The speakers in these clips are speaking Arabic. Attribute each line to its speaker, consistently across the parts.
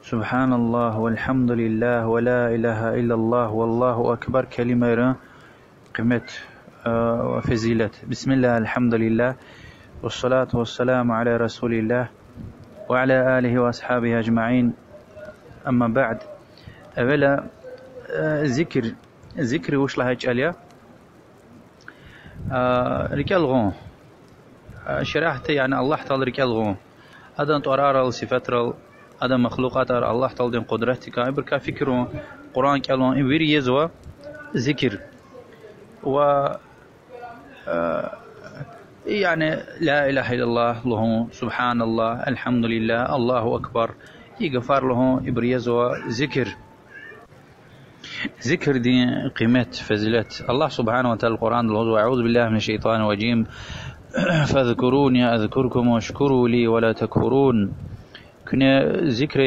Speaker 1: سبحان الله والحمد لله ولا إله إلا الله والله أكبر كلمة قمة وفزيلة. بسم الله الحمد لله والصلاة والسلام على رسول الله وعلى آله وأصحابه أجمعين. أما بعد، أولا ذكر وش لها أجاليا رجال غون شرحت يعني الله تعالى رجال غون هذا أنت أرى صفات هذا مخلوقات الله تعالى دين قدرتك إبرك فكروا قرآن كلام إبر يزوا ذكر و يعني لا إله إلا الله له سبحان الله الحمد لله الله أكبر يغفر له إبر يزوا ذكر دي قيمة فزلت الله سبحانه وتعالى القرآن له أعوذ بالله من الشيطان الرجيم فاذكروني أذكركم واشكروا لي ولا تكفرون. كنا ذكر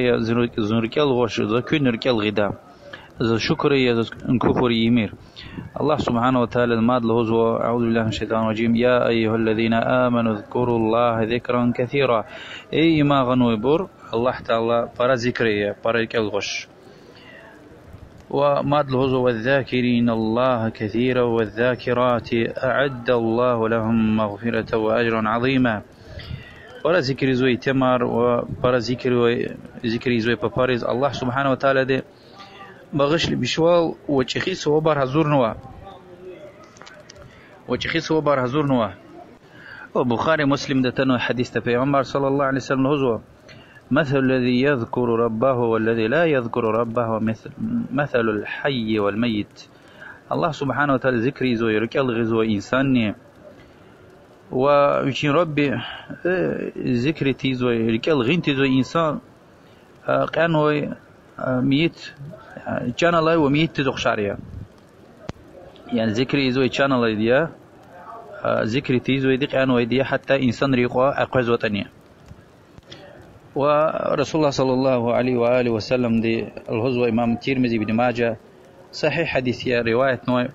Speaker 1: زنركال غش ذكر نركال غدا ذا شكر يا كفر يمير. الله سبحانه وتعالى الماد له أعوذ بالله من الشيطان الرجيم يا أيها الذين آمنوا اذكروا الله ذكرا كثيرا. أي ما غنوا يبر الله تعالى برا ذكرية برا الغش وماد له والذاكرين الله كثيرا والذاكرات أعد الله لهم مغفرة وأجرا عظيما. برا ذكر زوي تمر وبرا ذكر زوي بباريز الله سبحانه وتعالى ده بغش بشوال وتشخيص وبر هزور نوا وبخاري مسلم ده تنو حديث في عمر صلى الله عليه وسلم هزوا مثل الذي يذكر ربه والذي لا يذكر ربه مثل الحي والميت. الله سبحانه وتعالى ذكري زوي ركال غزوة إنساني ويشين ربي ذكري تيزوي ركال غنتي زوي إنسان كان هو ميت كان الله وميت تزوج شاريا يعني ذكري زوي كان الله ديا ذكري تيزوي دي كان هو ديا حتى إنسان ريقوا أقوز وطنيا. ورسول الله صلى الله عليه وآله وسلم دي الهزوة إمام الترمذي بن ماجه صحيح حديث يا رواية نوع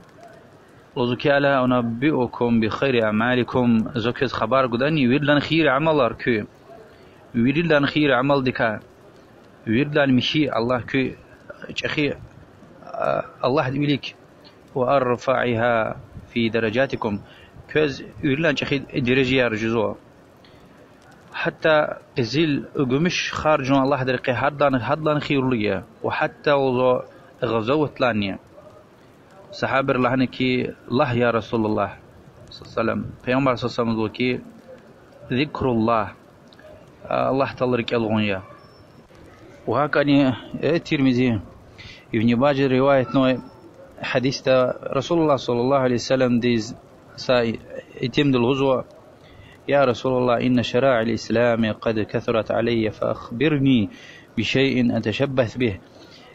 Speaker 1: وذكالا أنبئكم بخير أعمالكم زكز خبر قداني ويرلان خير عمل أركو ويرلان خير عمل دكا ويرلان مشي الله كو أخي الله يقولك وأرفعها في درجاتكم كوز ويرلان أخي درجة رجزوه حتى قزيل قمش خارجون الله درقي هدلان خير ليه وحتى وضو غزوة لانية صحابة الله نكي الله يا رسول الله صلى الله عليه وسلم پیغمبر صلى الله عليه وسلم ذكر الله الله تلرك الغنية. وهكذا الترمذي ابن باجر رواية نوع حديث رسول الله صلى الله عليه وسلم ديز يتم الغزوة يا رسول الله إن شرائع الإسلام قد كثرت علي فأخبرني بشيء أتشبث به.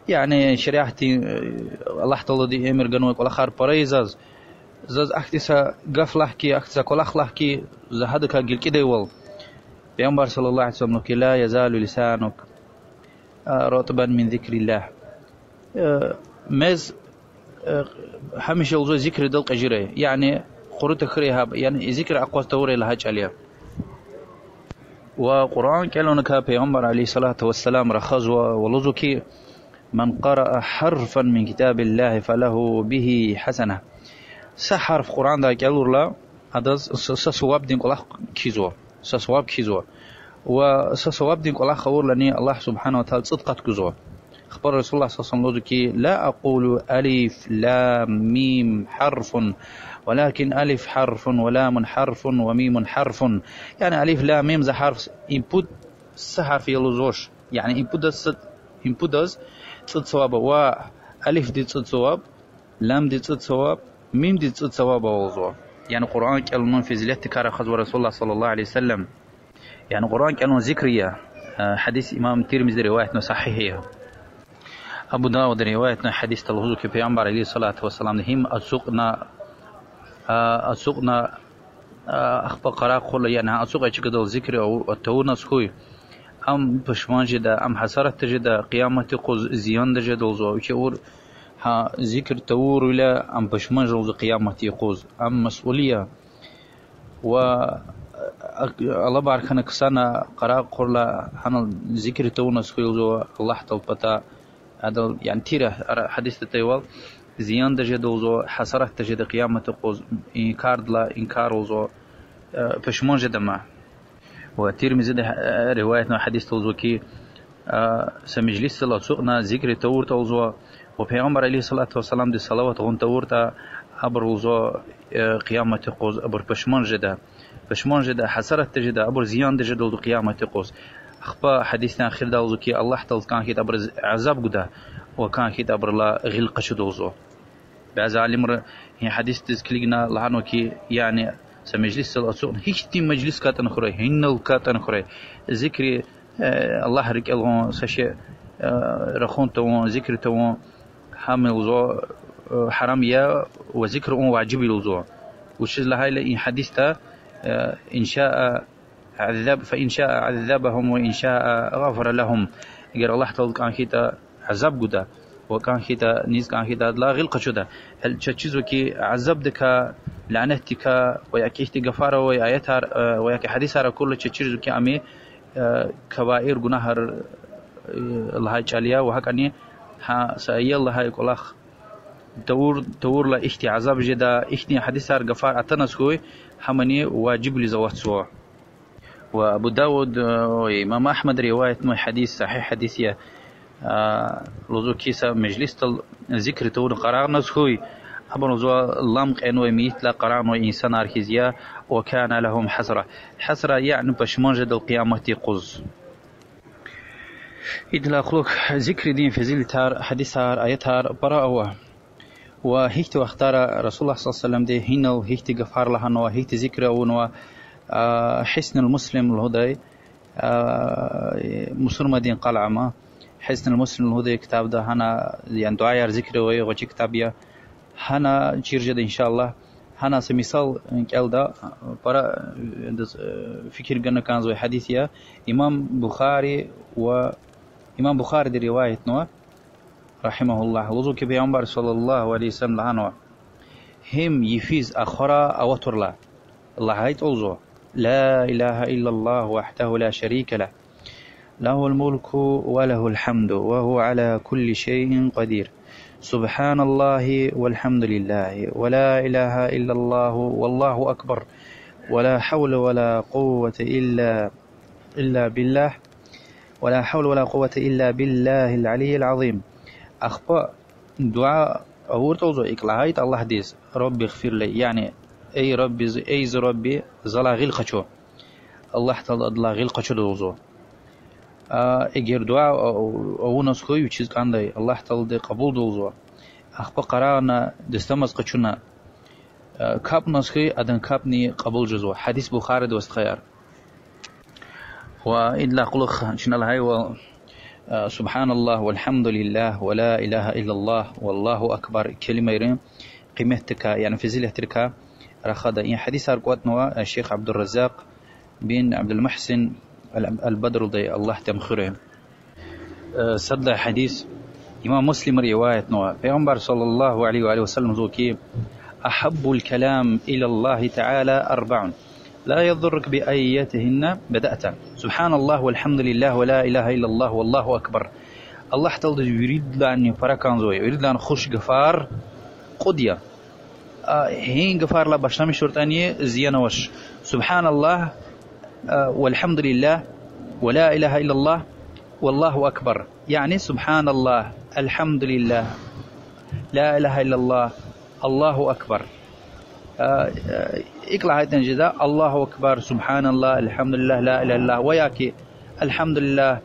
Speaker 1: يعني شريعتي الله تعالى دي أمر جنوك والآخر بريزاز زاز أختسا قفلحكي أختسا كلخلحكي زهدك قل كده يول بيامبر صلى الله عليه وسلم لا يزال لسانك رطبا من ذكر الله مز همش يوزو ذكر دلق أجري يعني قرأت خريها يعني ذكر أقوى توري لهاج عليها. وقرآن كلونك بيامبر عليه الصلاة والسلام رخص ولزكي من قرأ حرفا من كتاب الله فله به حسنة. سحرف قرآن دا كالور لا هذا سسواب دين الله كيزوا سسواب كيزوا وسسواب دين الله خور لني الله سبحانه وتعالى صدقت كيزوا. أخبر رسول الله صلى الله عليه وسلم لا أقول ألف لام ميم حرف ولكن ألف حرف ولام حرف وميم حرف. يعني ألف لام ميم ذا حرف input سحرف يلوزوش يعني input does تصد صواب وألف دي تصد صواب لام دي تصد صواب ميم دي تصد صواب ووضوع. يعني قرآن كلمون في زلات كار خذ رسول الله صلى الله عليه وسلم. يعني قرآن كلمون ذكرية حديث إمام الترمذي رواية صحيحة أبو داود رواية حديث الهزو كي عمر عليه الصلاة والسلام هم أسوقنا أخبار قراء قول يعني أسوق أشكد الذكر أو التورنا سكوي أم بشمان جدا أم حسرت جدا قيامة قز زيان جدا وزو يشور ها ذكر تور ولا أم بشمان جوز قيامة قز أم مسؤولية. و الله بارك أنا كسانا قراء قرلا هنا ذكر تونس خيوزو الله تلبتا هذا يعني تيره حديث تيوال زيان دجدوزو حسرة تجد قيامة قوز إنكار لا إنكار وزو فشمون جدما وترمذي رواية حديث توزوكي سمجلس الله سوقنا ذكر تور توزو وبيغمبر عليه الصلاة والسلام دي صلوات غن تورتا أبر وزو قيامة قوز أبر فشمون جدا حسرة تجد أبر زيان دجدوزو قيامة قوز أخبا حديثنا آخر دوزوكي الله تلز كان كيت أبر عذاب قدا وكان كيت أبر لا غلق شدوزو بعد علمر هي حديث تذكرنا لعنوكي يعني سمجلس الأسوق هيك تيم مجلس كاتن خري هنو كاتن خري ذكري الله رك الله سشيء رخون تو ذكر تو حامل زو حرامية وذكر واجب لزو وش لهاي لإن حديثته إن شاء عذاب فإن شاء عذبهم وإن شاء غفر لهم غير الله تعالى كان كيتا عذاب قدا وكان كيتا نيز كان كيتا لا غلق شدا هل تشيزو كي عذاب دكا لعنتك وياكي استغفار ويايتار وياكي حديثار كل تشيزو كي امي كبائر غنهر الله جاليا وهكاني ها سايل الله يقولخ دور لا اختي عذاب جدا اختي حديثار غفار اتنسكوي حمني واجب لزواتسو وابو داود وامام احمد روايه مو حديث صحيح حديثيه لوزو كيسا مجلس ذكر تون قرار نسخوي أبن زو لامق إنه ميت لا قرار إنه إنسان أركيزيا وكان لهم حسرة يعني بشمنجد القيامة قز إدلا خلوك ذكر دين فزيل تار حديثار آياتار براءة وهيك واختار رسول الله صلى الله عليه وسلم ده هنا وهيك غفار لهن وهيك ذكر ونوا حسن المسلم الهدى مسلم دين قلعة حسن المسلم الهدى كتاب ده هنا يعني دعاء ذكر ويغجي كتابيا هنا جيرجد إن شاء الله هنا سمثال قال ده برا فكر جنا كان زوي حديثيا إمام بخاري دي رواية نوع رحمه الله لذو كبيعمر صلى الله عليه وسلم لعنوا هم يفيز أخرى أوتر لا الله هيت أوزو لا إله إلا الله وحده لا شريك له له الملك وله الحمد وهو على كل شيء قدير سبحان الله والحمد لله ولا إله إلا الله والله أكبر ولا حول ولا قوة إلا بالله ولا حول ولا قوة إلا بالله العلي العظيم أخطاء دعاء أورتوزو إقلاعيت الله ديس ربي اغفر لي يعني أي ربي أيز ربي زلا غلقشو الله تعالى أدلا غلقشو دوزو اگر دعا او نسخوی چیز کاندای الله تعالی ده قبول دوزو اخبا قرانا دستمز قچونا کاب نسخوی ادن کاب نی قبول جزو حدیث بخاری دوست خيار و إلا قلخ شن الله و سبحان الله والحمد لله ولا إله إلا الله والله أكبر كلمة يرين قيمتك يعني في زيله تركا رخدا يعني حديث أرقوتنا الشيخ عبد الرزاق بن عبد المحسن البدر ضي الله تمخره صدى حديث إمام مسلم رواية نوع پیغمبر صلى الله عليه وآله وسلم زوكي أحب الكلام إلى الله تعالى 4 لا يضرك بأيتهن بدأت سبحان الله والحمد لله ولا إله إلا الله والله أكبر الله تعالى يريد لأن فركان زوي يريد لأن خوش غفار قدية هين غفار لا بشنامي شرطانية زيانة وش سبحان الله والحمد لله ولا إله إلا الله والله أكبر يعني سبحان الله الحمد لله لا إله إلا الله الله أكبر اقلع هاي تنجدا الله أكبر سبحان الله الحمد لله لا إله إلا الله وياكي الحمد لله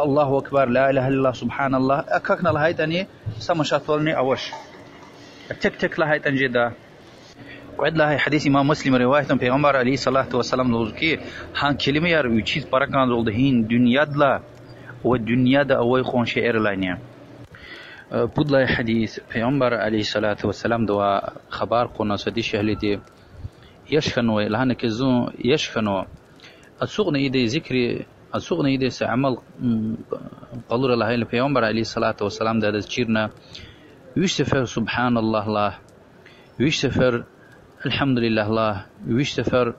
Speaker 1: الله أكبر لا إله إلا الله سبحان الله أكاكنا لهاي تاني سمشاتولني أوش تك لهاي تنجدا وعد لها حديث إمام مسلم رواية پیغمبر عليه الصلاة والسلام لوزكي هان كلمة يار ويشيز بركان زولدهين دنيا دلا والدنيا دا أوي خون شعر لانيا بود لها حديث پیغمبر عليه الصلاة والسلام دوا خبار قونا سدي شهلتي يشخنوا لهانا كزون يشخنوا السوغن إيدي ذكري السوغن إيدي سعمل قلور لها پیغمبر عليه الصلاة والسلام دا تشيرنا ويشتفر سبحان الله الله ويشتفر الحمد لله الله ويشتفر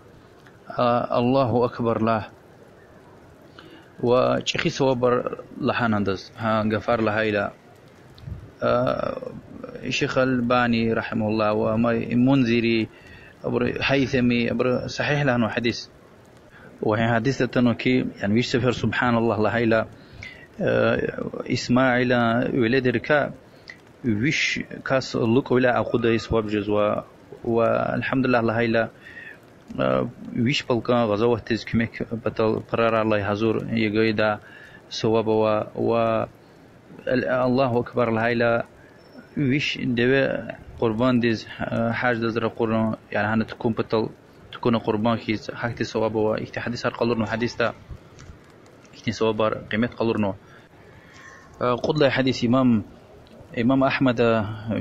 Speaker 1: الله أكبر له وشخي صوبر لحاندز ها غفار لهايلا شيخ الباني رحمه الله وما منذري هيثمي صحيح لانه حديث وهي حديث تنوكي يعني ويش سفر سبحان الله لهايلا إسماعيل ولد ركا ويش كاس لوك ولا أخذ يسواب جزوا والحمد لله لهايلا ويش بلقى غزوة تزكمك بطل قرار الله يحضر يقيدا سواب و الله أكبر لهايلا ويش دوا قربان ديز حاج دزر قرن يعني هنا تكون بطل تكون قربان كيس حكتي سواب وإكتي حديث قلرنو حديث تا إكتي سواب قيمة قلرنو قد لي حديث إمام أحمد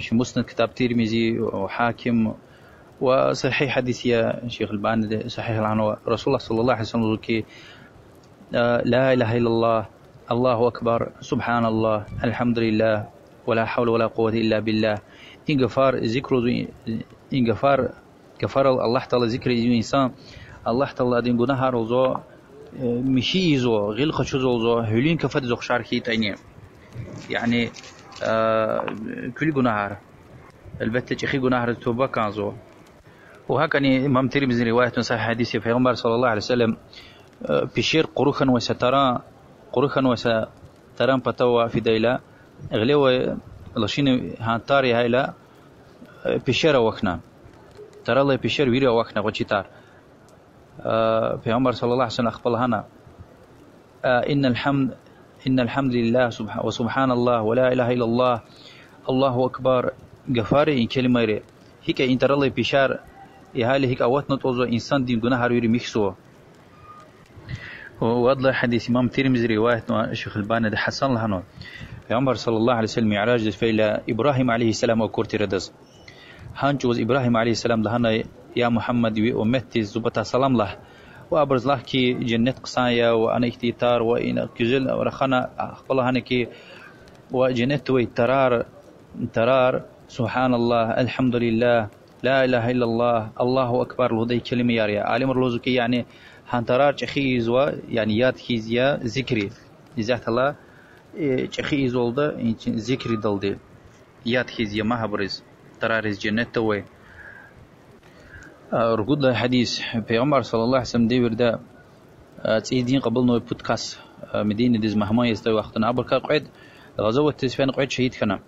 Speaker 1: في مسند كتاب ترمذي وحاكم وصحيح حديث يا شيخ الباني صحيح عنه رسول الله صلى الله عليه وسلم كي لا إله إلا الله الله أكبر سبحان الله الحمد لله ولا حول ولا قوة إلا بالله إن غفار ذكر إن غفار الله تعالى ذكر الإنسان الله تعالى دين جناه روزو مشي زو غير خشوز زو هلين كفت زو شاركي تاني يعني كل جناه البتة أخي جناه التوبة كان زو وهكذا إمام ترمذي رواية صحيح حديث في عمر صلى الله عليه وسلم بشير قروخا وستران بتوا في ديلا غلوا لشين هانتاري هيلا بشير وقنا ترى الله بشير ويرا وقنا وجيتار في عمر صلى الله عليه وسلم أخبرنا إن الحمد لله وسبحان الله ولا إله إلا الله الله أكبر غفاري إن كلمة ري هيك إن ترى الله بشار يهالي هيك أوقات نتوزو إنسان دين جناه هرويري ميكسو وأضل حديث إمام ترمذي رواية الشيخ الباني ده حسن لهنو في عمر صلى الله عليه وسلم معراج فيلا إبراهيم عليه السلام وكورتي ردز هانجوز إبراهيم عليه السلام لهنا يا محمد وأمتي زبطة سلام له وأبرز له كي جنة قصايا وأنا اختيار وإن كجل ورخنا أخبر هنا كي وجنة ترار سبحان الله الحمد لله لا إله إلا الله الله أكبر لهذه كلمة ياريا عالم الرزق يعني هانترار تخيز و يعني ياد خيزيا ذكري إذا الله تخيز ولده ذكري دلدي ياد خيزيا ما هبرز ترارز جنة توي رجود الحديث في عمر صلى الله عليه وسلم ديور ده تيدين قبل نو بودكاست مدينة ديز مهما يستوي وقتنا عبر كقعد غزوة تسفين قعد شهيد كنا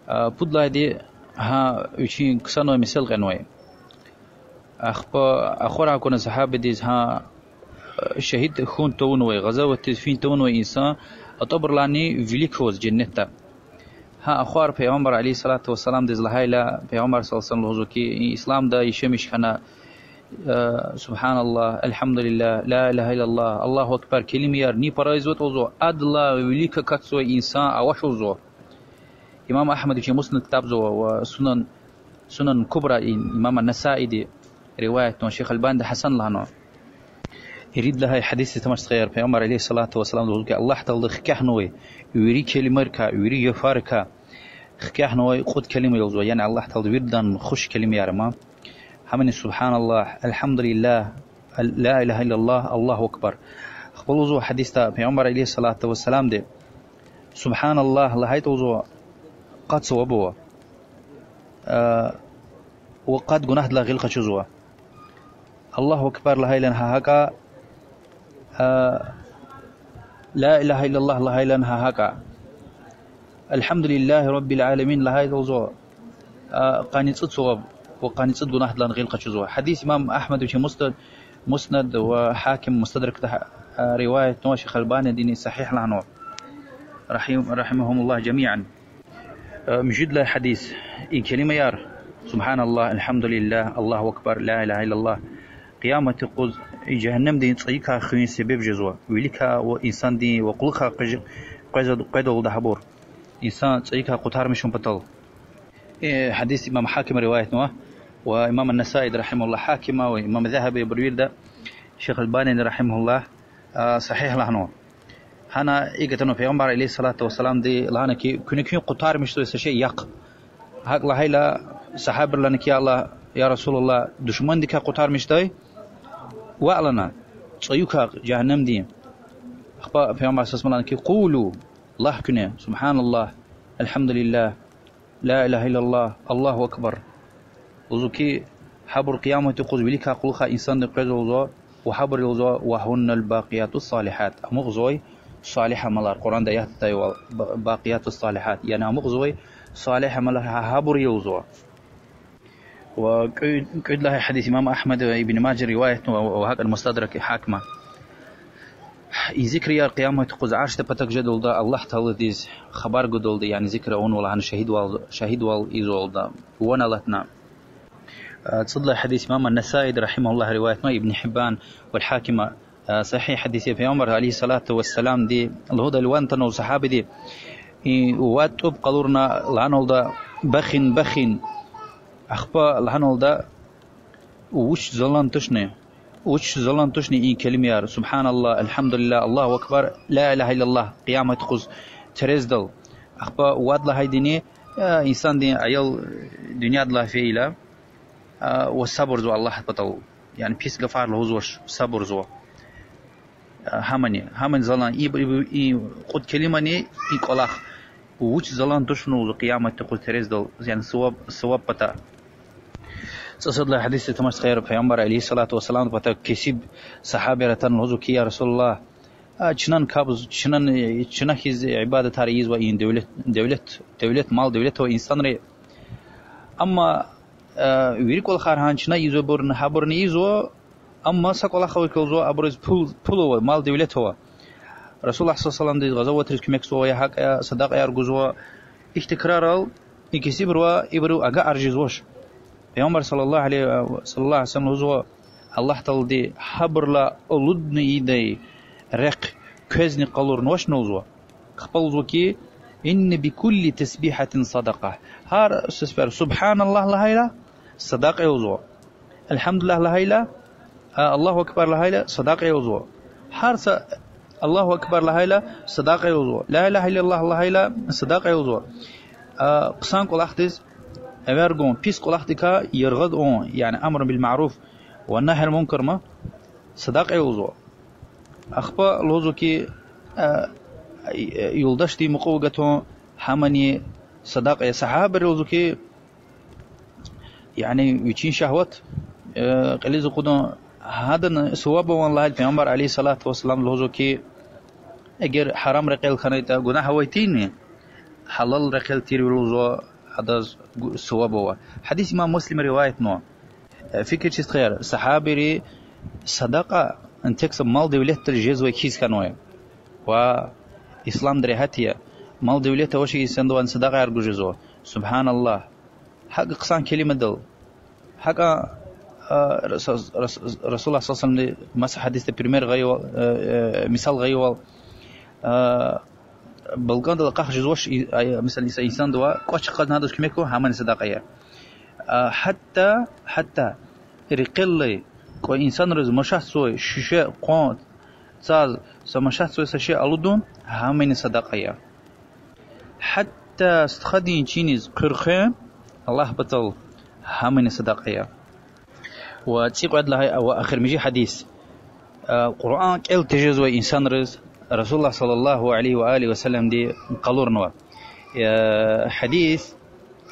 Speaker 1: بودلا دي ها وشين كسانو مثال غنوي أخبار كنا صحابة ديز ها شهيد خون تونوي غزوة تسفين تونوي إنسان أطبر لاني فيليكوز جنة ها أخبار في عمر عليه الصلاة والسلام ديز لهايلا في عمر صلى الله عليه وسلم كي إسلام دا يشمش كنا سبحان الله الحمد لله لا إله إلا الله الله أكبر كلمة يار ني برايزوت وزو أدلا ويليك كتسوي إنسان أوش وزو إمام أحمد في مسند كتاب زو وسنن كبرى إمام النسائي دي رواية شيخ الباني حسن لهنا يريد لها حديث تمش صغير في عمر عليه الصلاة والسلام الله تعالى خكحنوي يري كلمة ركا يري يفاركا خكحنوي خد كلمة يوزو يعني الله تعالى ويردن خش كلمة يا رما حمن سبحان الله الحمد لله لا إله إلا الله الله أكبر خبلوزو حديث في عمر عليه الصلاة والسلام دي سبحان الله لهايت وزو قد صوبوا وقد جناه لا غير خشوزوا الله أكبر لهاي لنها هكا لا إله إلا الله لهاي لنها هكا الحمد لله رب العالمين لهاي وزو قانيت صوب وقانيت جناه لا غير خشوزوا حديث إمام أحمد في مسند وحاكم مستدرك رواية شيخ الباني ديني صحيح لعنه رحمهم الله جميعا مجد له حديث إن كلمة يار سبحان الله الحمد لله الله أكبر لا إله إلا الله قيامة قز جهنم دين صيكا خوين سبب جزوة وليكا وإنسان دين وقلقا قيدو دهبور إنسان صيكا قطار مشون بطل حديث إمام حاكم رواية نواه وإمام النسائي رحمه الله حاكمة وإمام ذهبي بروير ده شيخ الباني رحمه الله صحيح لهنو هنا إيجتنا في عمر عليه الصلاة والسلام دي لهنا كي كن قطار مش تو شيء يق هاك لهيلا صحابة لنا كي الله يا رسول الله دشمن دي كقطار مش تاي وأعلنا صيوكا جهنم دي أخبار في عمر أساس ملان كي قولوا الله كنا سبحان الله الحمد لله لا إله إلا الله الله أكبر وزكي حبر قيامة تقول بليك قلخا إنسان نقرأ وحبر الوزا وهن الباقيات الصالحات مغزوي صالحة ملار القرآن ده يهتدي باقيات الصالحات يعني مغزوي صالحة ملار حبر يوزوا وقد له حديث إمام أحمد ابن ماجه رواية وهكذا المستدرك حاكمة ذكر يا قيامة تقول عاشت بتك جدول ده الله تعالى ديز خبر جدول ده يعني ذكر أون ولا عن شهيد إيزول ده وانا لتنا تصدق حديث إمام النسائي رحمه الله رواية ما ابن حبان والحاكمة صحيح حديث في عمر عليه الصلاة والسلام دي الهدى الوان تنو صحابي دي وات أب قدرنا لعنه ده بخن أخبا لعنه ده وش زلان تشني إن كلمة سبحان الله الحمد لله الله أكبر لا إله إلا الله قيامة خز ترزدل أخبا واد له هيدني إنسان دي عيال دنيا الله في إله والصبر زو الله بطل يعني بيس غفار له زوش صبر زو همن زلان قد كلمة ني إنقلاخ وش زلان تشنو قيامة تقول ترزدل يعني صواب بتا تصد له حديث تمس خير پیغمبر عليه الصلاة والسلام بتا كسب صحابة رتن لهزو كي يا رسول الله چنان كابز چنان هز عبادة هاريز و این دولت مال دولت و انسان ري اما ويركول خارهان چنا يزو برن حبرن يزو اما سقول اخوي كوزو ابرز پولو مال دولت هو رسول الله صلى الله عليه وسلم دي غزوة تركمك سو يا حق صدق يا رجزو احتكرار يكسب روا يبرو اغا ارجزوش پیغمبر صلى الله عليه وسلم هو الله تعالى دي حبر لا اولدني دي رق كزني قلور نوش نوزو خبلزو كي ان بكل تسبيحة صدقة هار سفر سبحان الله لهيلا صدقة يوزو الحمد لله لهيلا الله اكبر لهيلا صدقة يوزو هار الله اكبر لهيلا صدقة يوزو لا اله الا الله لهيلا صدقة يوزو قسان قول اختز أبرجون بيس قلختك يرغض أون يعني أمر بالمعروف والنهي المنكر ما صدق يوزو أخبا لوزو كي يلدشتي مقوقته حمني صدق يا صحابة لوزو كي يعني يتشين شهوت قليز قدون هذا سوابه والله البيغمبر عليه الصلاة والسلام لوزو كي أجر حرام رقيل خنيتا جناح ويتيني حلال رقيل تير لوزو هذا سوابه حديث إمام مسلم رواية نوع فكرة خير صحابي صدقة أن تكسب مال دولت الجزء كيس كانوية وإسلام درهاتية مال دولت وشي يسندو أن صدقة يرجو جزء سبحان الله حق قصان كلمة دل حق رسول الله صلى الله عليه وسلم مسح حديث البريمير غيو مثال غيو بلغان دل قاخ جزوش مثلا إنسان دوا قاش قد هذا كميكو همان صدقية حتى رقلي كو إنسان رز مشاهد سوي شيء قان تاز سمشاهد سوي سشيء ألودون همان صدقية حتى استخدين تشينيز قرخين الله بطل همان صدقية وتسيق عد لها أو آخر مجي حديث قرآن كل تجزوي إنسان رز رسول الله صلى الله عليه وآله وسلم دي قالورنوا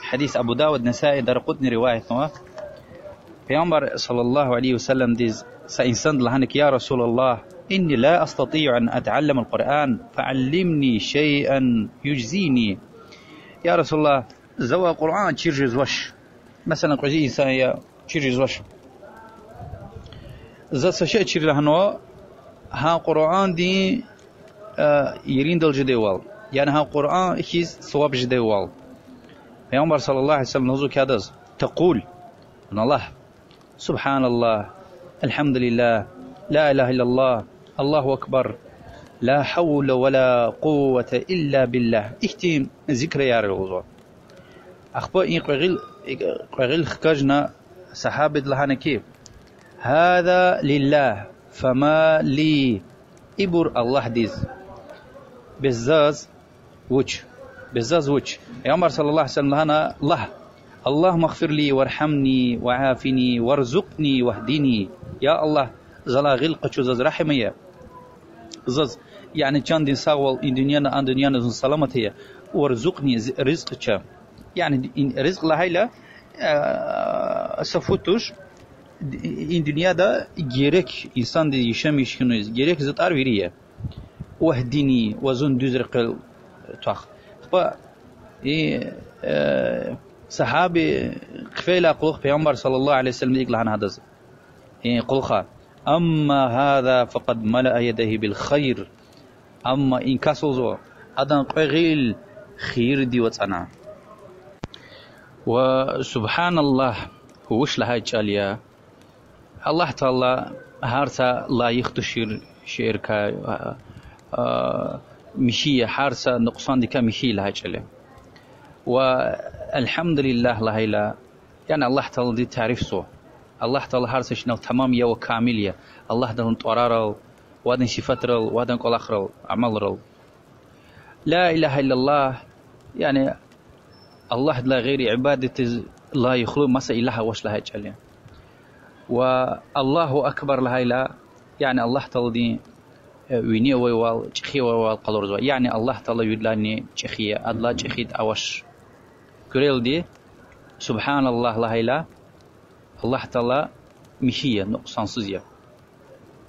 Speaker 1: حديث أبو داود نسائي درقتني رواية نوا پیغمبر صلى الله عليه وسلم دي سإنسان لهنك يا رسول الله إني لا أستطيع أن أتعلم القرآن فعلمني شيئا يجزيني يا رسول الله زوا قرآن تشيرجز وش مثلا قجي إنسان تشيرجز وش زا سشيء تشير لهنوا ها قرآن دي يرين دل جديوال يعني ها قرآن إخيز صواب جديوال پیغمبر صلى الله عليه وسلم نزو كادز تقول من الله سبحان الله الحمد لله لا إله إلا الله الله أكبر لا حول ولا قوة إلا بالله اختيم ذكر يا رغزو أخبار إن قغيل خكجنا صحابة لهانا كيف هذا لله فما لي إبر الله ديز بزاز وجه يا صلى الله عليه وسلم لهنا اللهم اغفر لي وارحمني وعافني وارزقني واهدني يا الله زلا غيل قشو زز رحمية زز يعني كان دين ساول إن دنيانا أن دنيانا سلامتية ورزقني رزق كام يعني رزق لهيلا سفوتوش إن دنيا دا جيرك إنسان دي يشمش كنوز جيرك زت أرويرية وهديني وزن دوزرق تاخ فا صحابي قفيلا قلوخ پیغمبر صلى الله عليه وسلم ديك لهن هذا قلخا أما هذا فقد ملأ يديه بالخير أما إن كسوزو أدن قغيل خير دي وطنا وسبحان الله وش لها جاليا الله تعالى هارسا لا يختشير شركة مشية هارسا نقصان ديكا مشي لها جاليا والحمد لله لهيلا يعني الله تعالى دي تعرف سو الله تعالى هارسا شنو تمامية وكاملية الله دهن طرارل وادن شفترل وادن قلاخرل عملرل لا إله إلا الله يعني الله لا غير عبادة لا يخلو مسا إله وش لها جاليا والله أكبر لها لا يعني الله تعالى ويني ويوال تخي ويوال قلورزوا يعني الله تعالى يدلاني تخية أدلا تخيد أوش كريل دي سبحان الله لها لا الله تعالى مشية نقصان سزية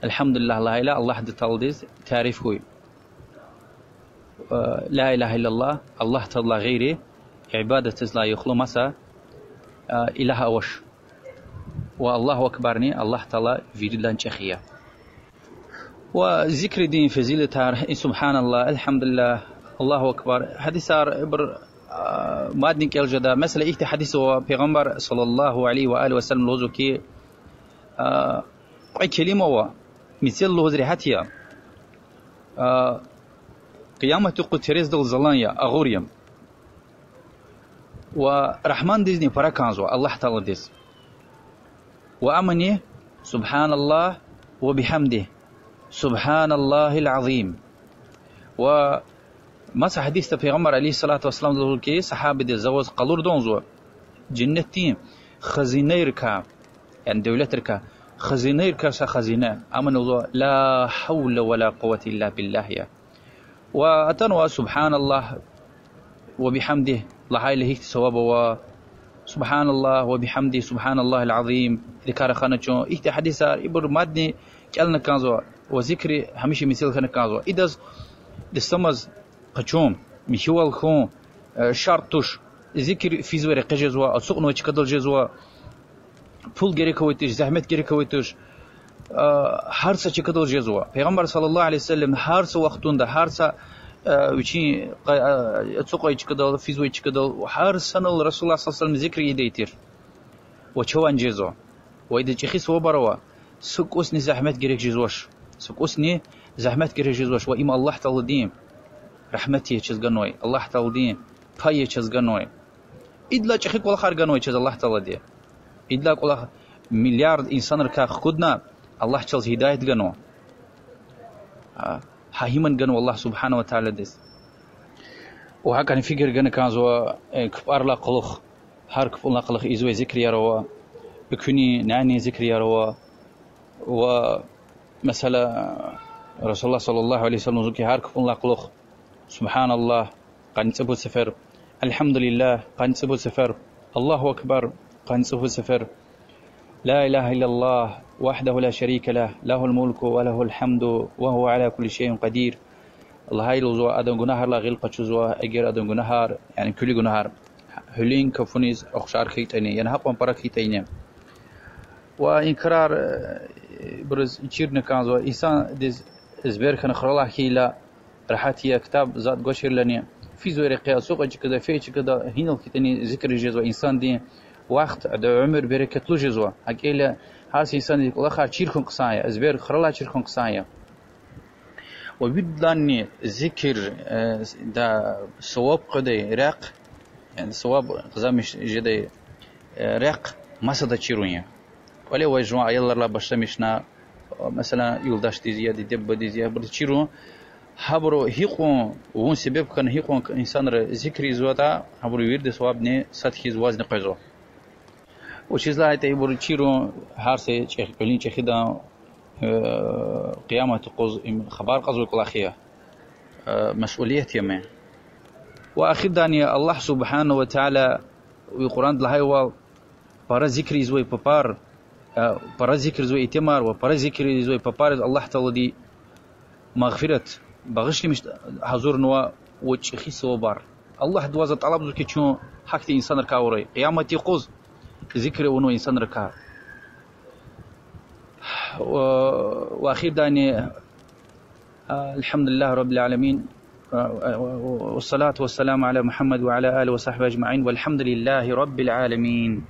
Speaker 1: الحمد لله لها لا الله تعالى تعرف هو لا إله إلا الله تعالى غيره عبادة لا يخلو مسا إله أوش والله أكبرني الله تعالى في دلان تخية وذكر دين فزيلة سبحان الله الحمد لله الله أكبر حديث صار إبر مادني كالجدا مثلا إيه حديث پیغمبر صلى الله عليه وآله وسلم لوزو كي أي كلمة هو مثل لوزري حتيا قيامة قتريز دل زلانيا أغوريم ورحمن ديزني فراكانزو الله تعالى ديز وأمني سبحان الله وبحمده سبحان الله العظيم ومسا حديث پیغمبر عليه الصلاة والسلام دول كي صحابة دي زوز قلور دونزو جنتي خزينة ركا يعني دولة ركا خزينة ركا خزينة أمن لا حول ولا قوة إلا بالله يا وأتنوى سبحان الله وبحمده لهاي اللي هيك ثوابه سبحان الله وبحمده سبحان الله العظيم ذكر خانچو إيه حديثا إبر مادني كألنا كانزو وذكري هميشه مثل خانه كانزو إدز دستمز قچوم مشوال خون شرطش ذكر في زور قجزوا أسقنو چكدل جزوا پول گريكويتش زحمت گريكويتش هرسا چكدل جزوا پیغمبر صلى الله عليه وسلم هرسا وقتوندا هرسا وشي تسوقي چكدل فيزوي چكدل وهرسا الرسول الله صلى الله عليه وسلم ذكر يديتر وچوان جزوا وإذا چخيس وبروا سكوسني زحمت گريك جزوش سكوسني زحمت گريك جزوش وإما الله تعالى دين رحمتي چزگنوي الله تعالى دين پاي چزگنوي إدلا چخيك ولا خارگنوي چز الله تعالى دي إدلا ولا مليارد إنسان ركا خدنا الله چز هدايت گنو هاهمن گنو الله سبحانه وتعالى ديس وهكذا فكر گن كانزو كفار لا قلخ هر كفر لا قلخ إزوي ذكر يروا بكوني نعني ذكر يروا ومثلا رسول الله صلى الله عليه وسلم ذكر هر كفر لا قلخ سبحان الله قان تبو سفر الحمد لله قان تبو سفر الله أكبر قان تبو سفر لا إله إلا الله وحده لا شريك له له الملك وله الحمد وهو على كل شيء قدير الله هاي لوزو أدن جنهار لا غير قتشوزوا أجر أدن جنهار يعني كل جنهار هلين كفونيز أخشار خيتيني يعني هقوم برا خيتيني وإنكرار برز يشير نكانزو إنسان دز زبير كان خرالله كيلا راحتي كتاب زاد قشير لني في زور قياس سوق كذا فيش كذا هنا كتني ذكر جزوا إنسان دين وقت عمر بركة له جزوا أكيلا هاس إنسان يقول آخر شيركم قصايا زبير خرالله شيركم قصايا وبدلني ذكر دا صواب قدي رق يعني صواب قزامش جدي رق ما صدق شيرونيا ولا وجوا يلا لا بشتمشنا مثلا يلداش دي زيادة دب دي زيادة برد شيرون هبرو هيقون وون سبب كان هيقون إنسان ذكر زواتا هبرو يرد صوابني سطحي زواز نقزو وشيز لا تيبرو شيرون هارسي شيخ كلين شيخدا قيامة خبار قصوى الأخية مسؤولية يمين وآخر داني الله سبحانه وتعالى وقرآن لهاي و para ذكر زوي ببار para ذكر زوي إتمار و para ذكر زوي ببار الله تعالى دي مغفرة بغش مش حضور نوا وجه خيس وبار الله دوازة طلب زوكي شو حكتي إنسان ركاوري قيامة يقوز ذكر ونو إنسان ركا وأخير داني الحمد لله رب العالمين والصلاة والسلام على محمد وعلى آله وصحبه أجمعين والحمد لله رب العالمين.